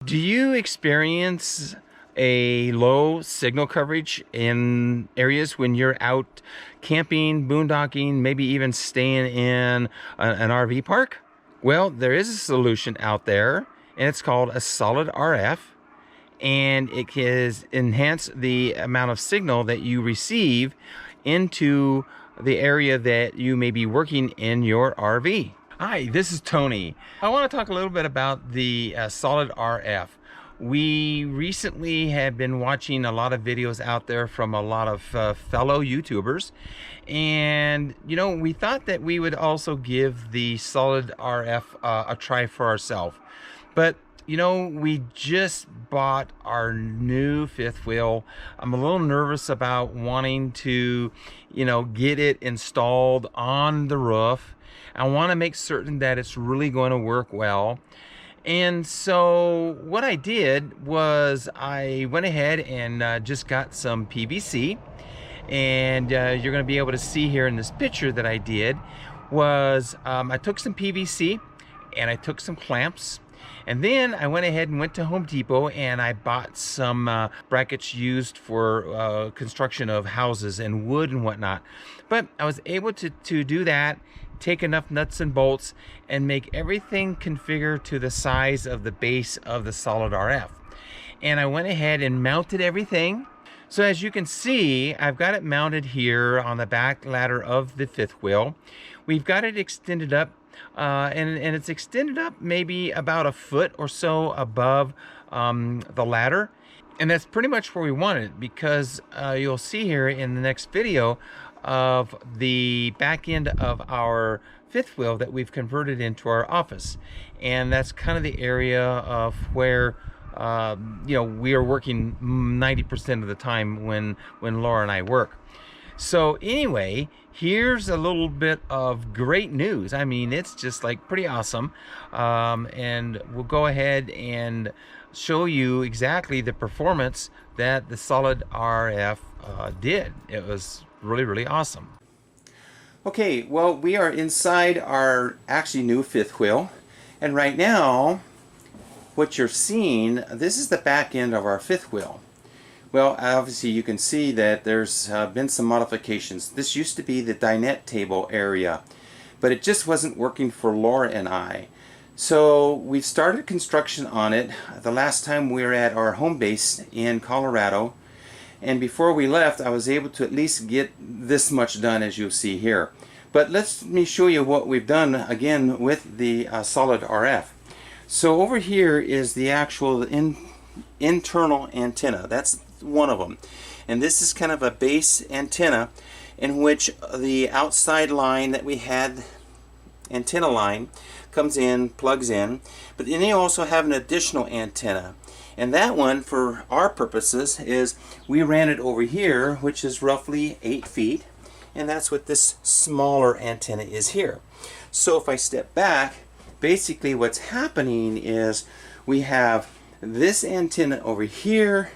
Do you experience a low signal coverage in areas when you're out camping, boondocking, maybe even staying in an RV park? Well, there is a solution out there, and it's called a solid RF, and it can enhance the amount of signal that you receive into the area that you may be working in your RV. Hi, this is Tony. I want to talk a little bit about the solid RF. We recently have been watching a lot of videos out there from a lot of fellow YouTubers, and we thought that we would also give the solid RF a try for ourselves. But we just bought our new fifth wheel. I'm a little nervous about wanting to get it installed on the roof. I want to make certain that it's really going to work well. And so what I did was I went ahead and just got some PVC, and you're going to be able to see here in this picture that I did was I took some PVC and I took some clamps, and then I went ahead and went to Home Depot and I bought some brackets used for construction of houses and wood and whatnot. But I was able to do that, take enough nuts and bolts, and make everything configure to the size of the base of the solid RF. And I went ahead and mounted everything. So as you can see, I've got it mounted here on the back ladder of the fifth wheel. We've got it extended up, and it's extended up maybe about a foot or so above the ladder. And that's pretty much where we want it, because you'll see here in the next video of the back end of our fifth wheel that we've converted into our office. And that's kind of the area of where we are working 90% of the time when Laura and I work. So anyway, here's a little bit of great news. I mean, it's just like pretty awesome. And we'll go ahead and show you exactly the performance that the solid RF did. It was really awesome. Okay, well, we are inside our actually new fifth wheel, and right now what you're seeing, this is the back end of our fifth wheel. Well, obviously you can see that there's been some modifications. This used to be the dinette table area, but it just wasn't working for Laura and I. So we started construction on it the last time we were at our home base in Colorado. And before we left, I was able to at least get this much done, as you'll see here. But let me show you what we've done again with the solid RF. So over here is the actual internal antenna. That's one of them. And this is kind of a base antenna in which the outside line that we had, antenna line, comes in, plugs in. But then you also have an additional antenna. And that one, for our purposes, is we ran it over here, which is roughly 8 feet. And that's what this smaller antenna is here. So if I step back, basically what's happening is we have this antenna over here,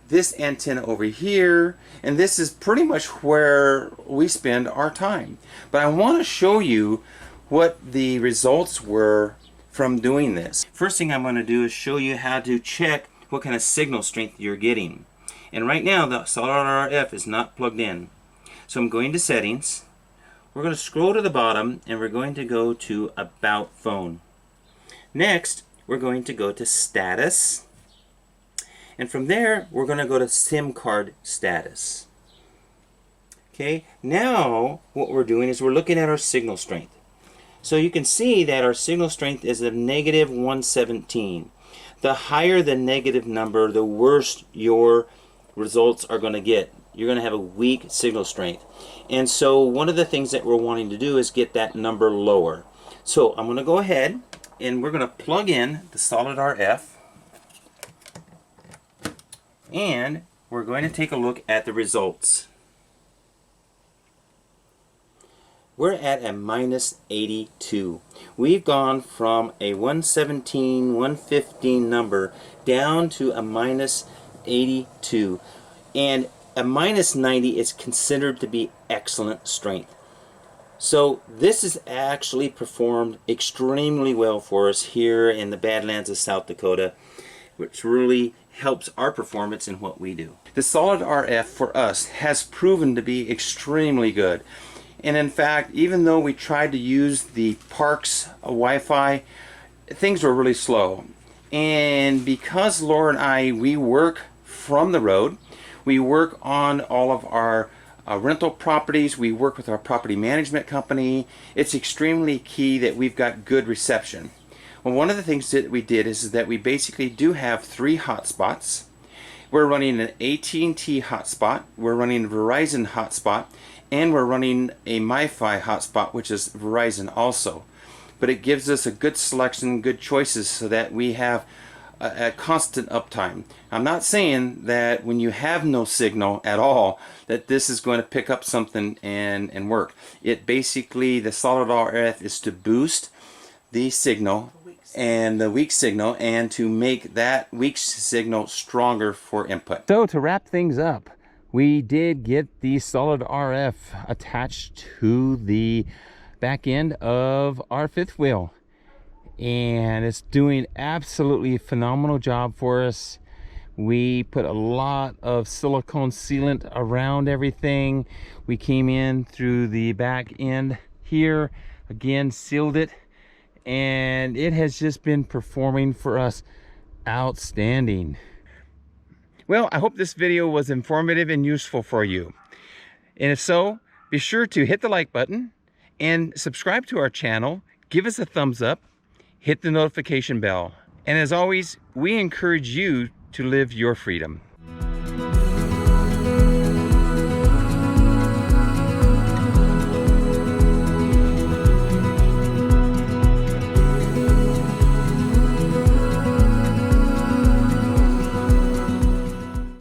this antenna over here, and this is pretty much where we spend our time. But I want to show you what the results were from doing this. First thing I'm going to do is show you how to check what kind of signal strength you're getting. And right now the solid RF is not plugged in. So I'm going to settings. We're going to scroll to the bottom and we're going to go to about phone. Next we're going to go to status. And from there we're going to go to SIM card status. Okay, now what we're doing is we're looking at our signal strength. So you can see that our signal strength is a negative 117. The higher the negative number, the worse your results are going to get. You're going to have a weak signal strength. And so one of the things that we're wanting to do is get that number lower. So I'm going to go ahead and we're going to plug in the solid RF. And we're going to take a look at the results. We're at a minus 82. We've gone from a 117, 115 number down to a minus 82. And a minus 90 is considered to be excellent strength. So this has actually performed extremely well for us here in the Badlands of South Dakota. which really helps our performance in what we do. The solid RF for us has proven to be extremely good. And in fact, even though we tried to use the park's Wi-Fi, things were really slow. And because Laura and I, we work from the road, we work on all of our rental properties, we work with our property management company, it's extremely key that we've got good reception. Well, one of the things that we did is that we basically do have 3 hotspots. We're running an AT&T hotspot, we're running a Verizon hotspot, and we're running a MiFi hotspot, which is Verizon also. But it gives us a good selection, good choices, so that we have a constant uptime. I'm not saying that when you have no signal at all that this is going to pick up something and work. It basically, the solid RF is to boost the signal and the weak signal, and to make that weak signal stronger for input. So to wrap things up, we did get the solid RF attached to the back end of our fifth wheel, and it's doing absolutely phenomenal job for us. We put a lot of silicone sealant around everything. We came in through the back end here, again sealed it, and it has just been performing for us outstanding. Well, I hope this video was informative and useful for you. And if so, be sure to hit the like button and subscribe to our channel, give us a thumbs up, hit the notification bell. And as always, we encourage you to live your freedom.